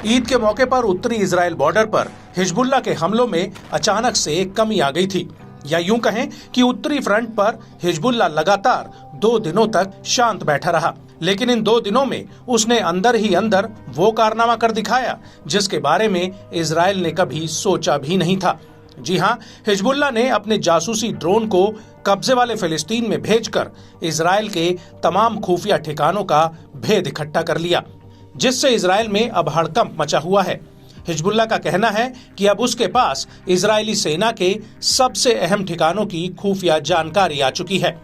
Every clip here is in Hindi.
ईद के मौके पर उत्तरी इजराइल बॉर्डर पर हिजबुल्लाह के हमलों में अचानक से कमी आ गई थी, या यूं कहें कि उत्तरी फ्रंट पर हिजबुल्लाह लगातार 2 दिनों तक शांत बैठा रहा। लेकिन इन 2 दिनों में उसने अंदर ही अंदर वो कारनामा कर दिखाया जिसके बारे में इजराइल ने कभी सोचा भी नहीं था। जी हां, हिजबुल्लाह ने अपने जासूसी ड्रोन को कब्जे वाले फिलिस्तीन में भेजकर इजराइल के तमाम खुफिया ठिकानों का भेद इकट्ठा कर लिया, जिससे इजराइल में अब हड़कंप मचा हुआ है। हिजबुल्लाह का कहना है कि अब उसके पास इजरायली सेना के सबसे अहम ठिकानों की खुफिया जानकारी आ चुकी है।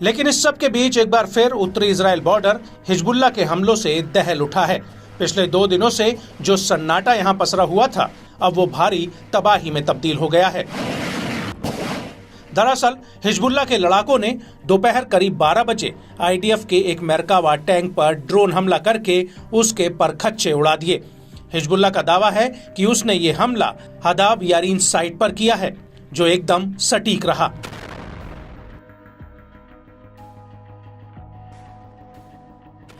लेकिन इस सब के बीच एक बार फिर उत्तरी इजराइल बॉर्डर हिजबुल्लाह के हमलों से दहल उठा है। पिछले 2 दिनों से जो सन्नाटा यहां पसरा हुआ था, अब वो भारी तबाही में तब्दील हो गया है। दरअसल हिजबुल्लाह के लड़ाकों ने दोपहर करीब 12 बजे आईडीएफ के एक मेरकावा टैंक पर ड्रोन हमला करके उसके परखच्चे उड़ा दिए। हिजबुल्लाह का दावा है कि उसने ये हमला हदाब यारीन साइट पर किया है, जो एकदम सटीक रहा।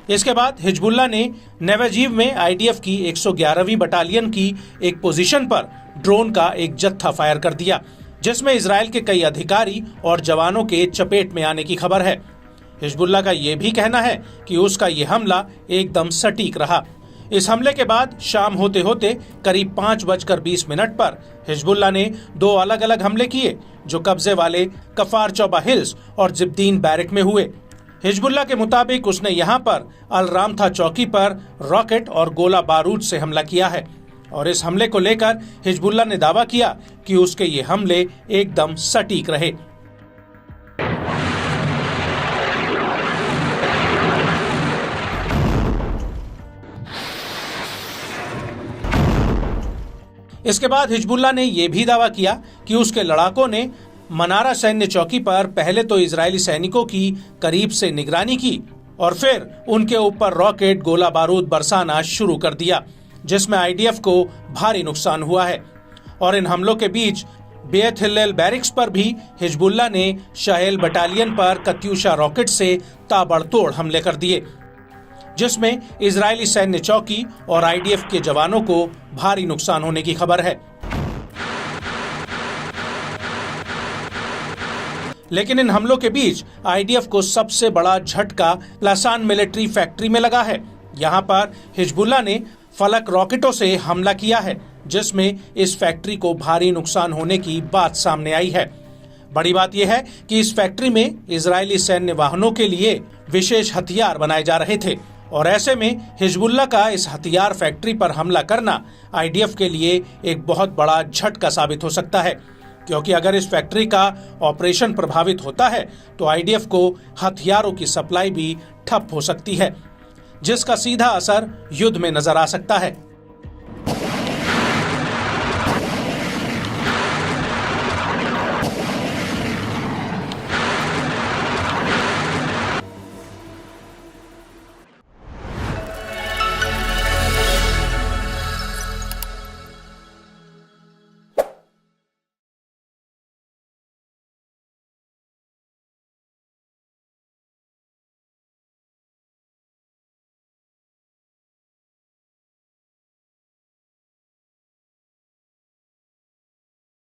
इसके बाद हिजबुल्लाह ने नेवेजीव में आईडीएफ की 111वीं बटालियन की एक पोजीशन पर ड्रोन का एक जत्था फायर कर दिया, जिसमें इजराइल के कई अधिकारी और जवानों के चपेट में आने की खबर है। हिजबुल्लाह का यह भी कहना है कि उसका यह हमला एकदम सटीक रहा। इस हमले के बाद शाम होते होते करीब 5:20 पर हिजबुल्लाह ने 2 अलग अलग हमले किए, जो कब्जे वाले कफार चौबा हिल्स और जिब्दीन बैरक में हुए। हिजबुल्लाह के मुताबिक उसने यहां पर अल रामथा चौकी पर रॉकेट और गोला बारूद से हमला किया है, और इस हमले को लेकर हिजबुल्लाह ने दावा किया कि उसके ये हमले एकदम सटीक रहे। इसके बाद हिजबुल्लाह ने यह भी दावा किया कि उसके लड़ाकों ने मनारा सैन्य चौकी पर पहले तो इजरायली सैनिकों की करीब से निगरानी की और फिर उनके ऊपर रॉकेट गोला बारूद बरसाना शुरू कर दिया, जिसमें आईडीएफ को भारी नुकसान हुआ है। और इन हमलों के बीच बेत हिल्लेल बैरिक्स पर भी हिजबुल्लाह ने शाहेल बटालियन पर कत्यूशा रॉकेट से ताबड़तोड़ हमले कर दिए, जिसमें इजरायली सैन्य चौकी और आईडीएफ के जवानों को भारी नुकसान होने की खबर है। लेकिन इन हमलों के बीच आईडीएफ को सबसे बड़ा झटका लासान मिलिट्री फैक्ट्री में लगा है। यहां पर हिजबुल्लाह ने फलक रॉकेटों से हमला किया है, जिसमें इस फैक्ट्री को भारी नुकसान होने की बात सामने आई है। बड़ी बात यह है कि इस फैक्ट्री में इजरायली सैन्य वाहनों के लिए विशेष हथियार बनाए जा रहे थे, और ऐसे में हिजबुल्लाह का इस हथियार फैक्ट्री पर हमला करना आईडीएफ के लिए एक बहुत बड़ा झटका साबित हो सकता है, क्योंकि अगर इस फैक्ट्री का ऑपरेशन प्रभावित होता है तो आईडीएफ को हथियारों की सप्लाई भी ठप हो सकती है, जिसका सीधा असर युद्ध में नजर आ सकता है।